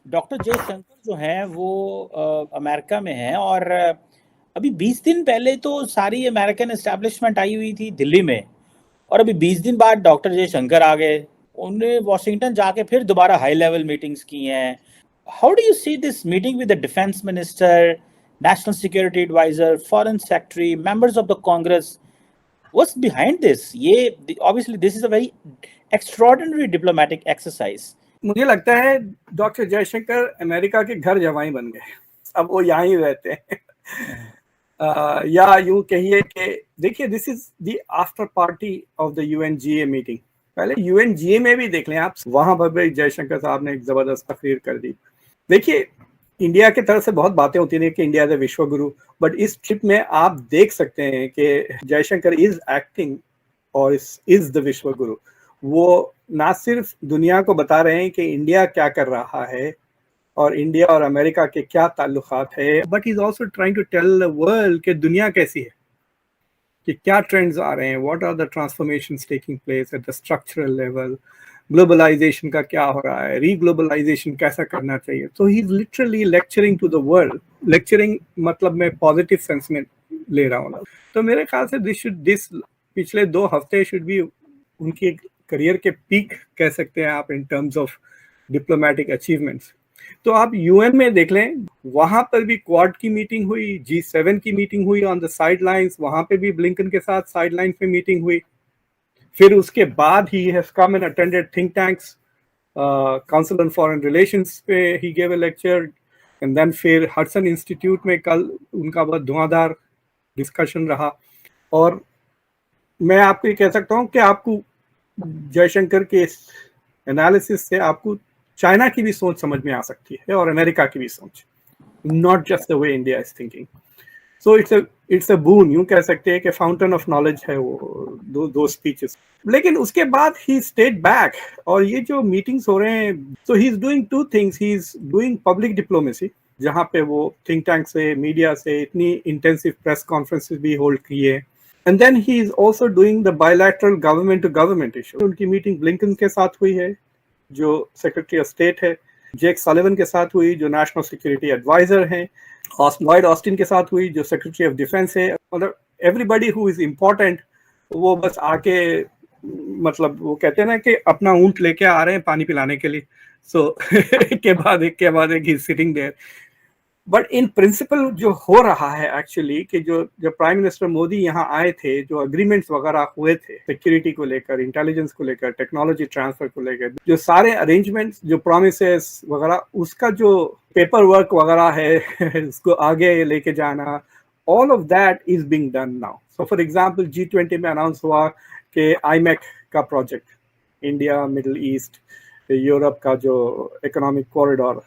Doctor Jaishankar जो हैं वो अमेरिका में हैं और अभी 20 दिन पहले तो सारी अमेरिकन एस्टैब्लिशमेंट आई हुई थी दिल्ली में, और अभी 20 दिन बाद डॉक्टर जयशंकर आ गए। उन्हें वॉशिंगटन जाके फिर दोबारा हाई लेवल मीटिंग्स की हैं। How do you see this meeting with the defence minister, national security adviser, foreign secretary, members of the Congress? What's behind this? ये obviously this is a very extraordinary diplomatic exercise. मुझे लगता है doctor Jaishankar America के घर जवाई बन गए, अब वो यहाँ ही रहते हैं। या यूं कहिए कि देखिए, this is the after party of the UNGA meeting. पहले यूएनजीए में भी देख लें आप, वहां पर भी जयशंकर साहब ने एक जबरदस्त तकरीर कर दी। देखिए, इंडिया की तरफ से बहुत बातें होती हैं कि इंडिया इज विश्व गुरु, बट इस ट्रिप में आप देख सकते हैं कि जयशंकर इज एक्टिंग और इज द विश्व गुरु। वो ना सिर्फ दुनिया को बता रहे हैं कि इंडिया क्या कर रहा है और इंडिया और अमेरिका के क्या ताल्लुकात है, but is also trying to tell the world कि दुनिया कैसी है, कि क्या ट्रेंड्स आ रहे हैं, what are the transformations taking place at the structural level, globalisation का क्या हो रहा है, रीग्लोबलाइजेशन कैसा करना चाहिए। So he is literally lecturing to the world. Lecturing मतलब मैं पॉजिटिव सेंस में ले रहा हूँ। तो मेरे ख्याल से दिस पिछले 2 हफ्ते शुड बी उनकी करियर के पीक कह सकते हैं आप, in terms of diplomatic achievements. तो आप यूएन में देख लें, वहां पर भी क्वाड की मीटिंग हुई, G7 की मीटिंग हुई ऑन द साइडलाइंस, वहां पे भी ब्लिंकन के साथ साइडलाइन पे मीटिंग हुई। फिर उसके बाद he has come and attended think tanks, council on foreign relations पे he gave a lecture, and then फिर हडसन इंस्टीट्यूट में कल उनका बहुत धुआंधार डिस्कशन रहा। और मैं आपको ये कह सकता हूँ कि आपको जयशंकर के एनालिसिस से आपको चाइना की भी सोच समझ में आ सकती है और अमेरिका की भी सोच, not just the way India is thinking. So it's a boon, यूं कह सकते हैं कि फाउंटेन ऑफ नॉलेज है वो दो स्पीचेस। लेकिन उसके बाद ही स्टेट बैक, और ये जो मीटिंग्स हो रहे हैं, so he is doing 2 things. He is doing public diplomacy, जहां पे वो थिंक टैंक से, मीडिया से इतनी इंटेंसिव प्रेस कॉन्फ्रेंसेस भी होल्ड किए। And then he is also doing the bilateral government to government issue. उनकी मीटिंग ब्लिंकन के साथ हुई है, जो सेक्रेटरी ऑफ स्टेट है, जेक सलिवन के साथ हुई, जो नेशनल सिक्योरिटी एडवाइजर हैं, लॉयड ऑस्टिन के साथ हुई, जो सेक्रेटरी ऑफ डिफेंस है। मतलब एवरीबडी हु इज इम्पोर्टेंट वो बस आके, मतलब वो कहते हैं ना कि अपना ऊंट लेके आ रहे हैं पानी पिलाने के लिए। सो एक के बाद एक ही sitting there. But in principle जो हो रहा है एक्चुअली, कि जो प्राइम मिनिस्टर मोदी यहाँ आए थे, जो अग्रीमेंट्स वगैरह हुए थे सिक्योरिटी को लेकर, इंटेलिजेंस को लेकर, टेक्नोलॉजी ट्रांसफर को लेकर, जो सारे अरेंजमेंट्स, जो प्रोमिसेस वगैरह, उसका जो पेपर वर्क वगैरह है उसको आगे लेके जाना, all of that is being done now. So for example G20 में अनाउंस हुआ कि आईमेक का project, India middle east Europe का जो इकोनॉमिक कॉरिडोर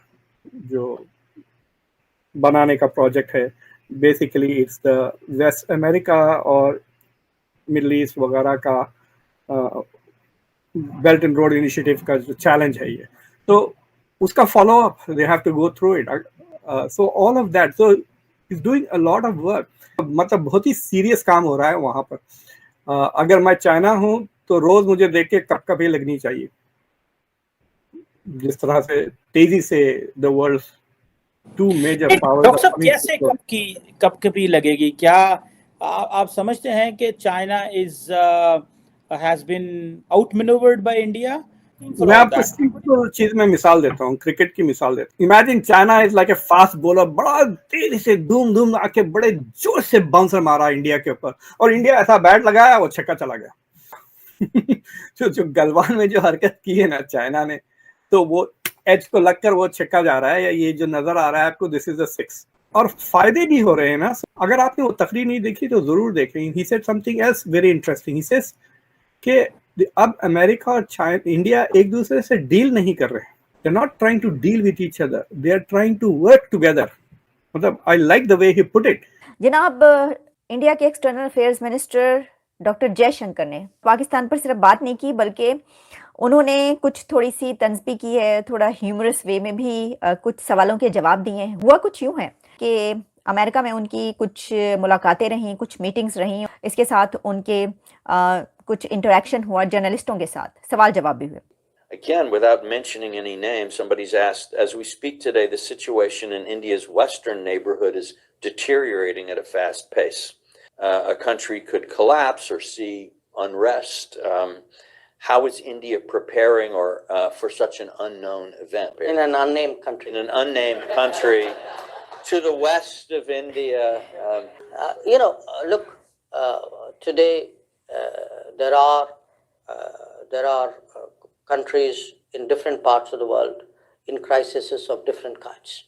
जो बनाने का प्रोजेक्ट है, basically it's the west America और मिडल ईस्ट वगैरह का बेल्ट एंड रोड इनिशिएटिव का जो चैलेंज है ये, तो उसका follow up they have to go through it. So all of that, so is doing a lot of work. मतलब बहुत ही सीरियस काम हो रहा है वहां पर। अगर मैं चाइना हूं तो रोज मुझे देख के कपकपी लगनी चाहिए, जिस तरह से तेजी से the world 2 major powers doctor साहब, कैसे कब कभी लगेगी? क्या आप समझते हैं कि China is has been outmanoeuvred by India for मैं ऑल आपको दैट? सिंपल चीज में मिसाल देता हूँ, क्रिकेट की मिसाल देता हूँ। Imagine China is like a fast bowler, बड़ा तेजी से धूम धूम आके बड़े जोर से बाउंसर मारा इंडिया के ऊपर, और इंडिया ऐसा बैट लगाया वो छक्का चला गया। जो गलवान में जो हरकत की है ना चाइना ने, तो वो एज को लगकर वो छक्का जा रहा है, या ये जो नजर आ रहा है आपको, दिस इज अ 6। और फायदे भी हो रहे हैं ना। अगर आपने वो तकरीर नहीं देखी तो जरूर देखें। He said something else very interesting. He says कि अब अमेरिका और चाइना, इंडिया एक दूसरे से डील नहीं कर रहे हैं। They are not trying to deal with each other, they are trying to work together. मतलब I like the way he put it. जनाब, इंडिया के external affairs minister doctor Jaishankar ने पाकिस्तान पर सिर्फ बात नहीं की, बल्कि उन्होंने कुछ थोड़ी सी तंज भी की है, थोड़ा ह्यूमरस वे में भी कुछ सवालों के जवाब दिए हैं। हुआ कुछ यूं है कि अमेरिका में उनकी कुछ मुलाकातें रहीं, कुछ मीटिंग्स रहीं, इसके साथ उनके कुछ इंटरेक्शन हुआ जर्नलिस्टों के साथ, सवाल जवाब भी हुए। Again, without mentioning any names, somebody's asked, as we speak today, the situation in India's western neighborhood is deteriorating at a fast pace. A country could collapse or see unrest. How is India preparing for such an unknown event? In an unnamed country. In an unnamed country to the west of India. Look, today there are countries in different parts of the world in crises of different kinds.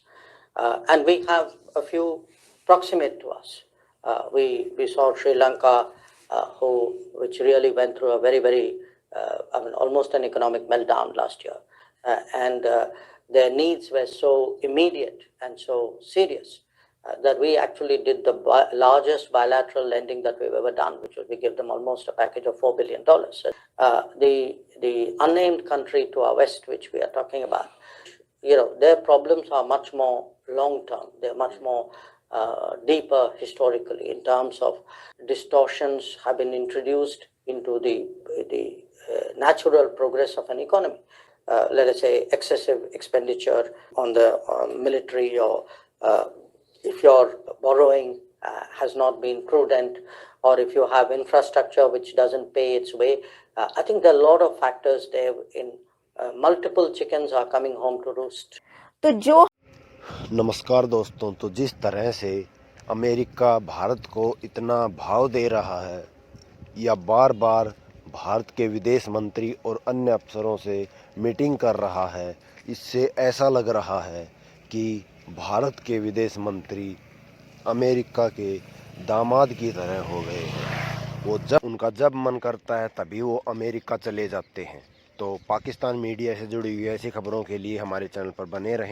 And we have a few proximate to us. We saw Sri Lanka, which really went through a very, very, almost an economic meltdown last year. And their needs were so immediate and so serious that we actually did the largest bilateral lending that we've ever done, which was we give them almost a package of $4 billion. The unnamed country to our west, which we are talking about, their problems are much more long-term. They're much more deeper historically in terms of distortions have been introduced into the natural progress of an economy. Let us say excessive expenditure on the military, or if your borrowing has not been prudent, or if you have infrastructure which doesn't pay its way. I think there are a lot of factors there. In multiple chickens are coming home to roost. तो जो नमस्कार दोस्तों, तो जिस तरह से America Bharat को इतना भाव दे रहा है या बार बार भारत के विदेश मंत्री और अन्य अफसरों से मीटिंग कर रहा है, इससे ऐसा लग रहा है कि भारत के विदेश मंत्री अमेरिका के दामाद की तरह हो गए हैं। वो जब मन करता है तभी वो अमेरिका चले जाते हैं। तो पाकिस्तान मीडिया से जुड़ी हुई ऐसी खबरों के लिए हमारे चैनल पर बने रहें।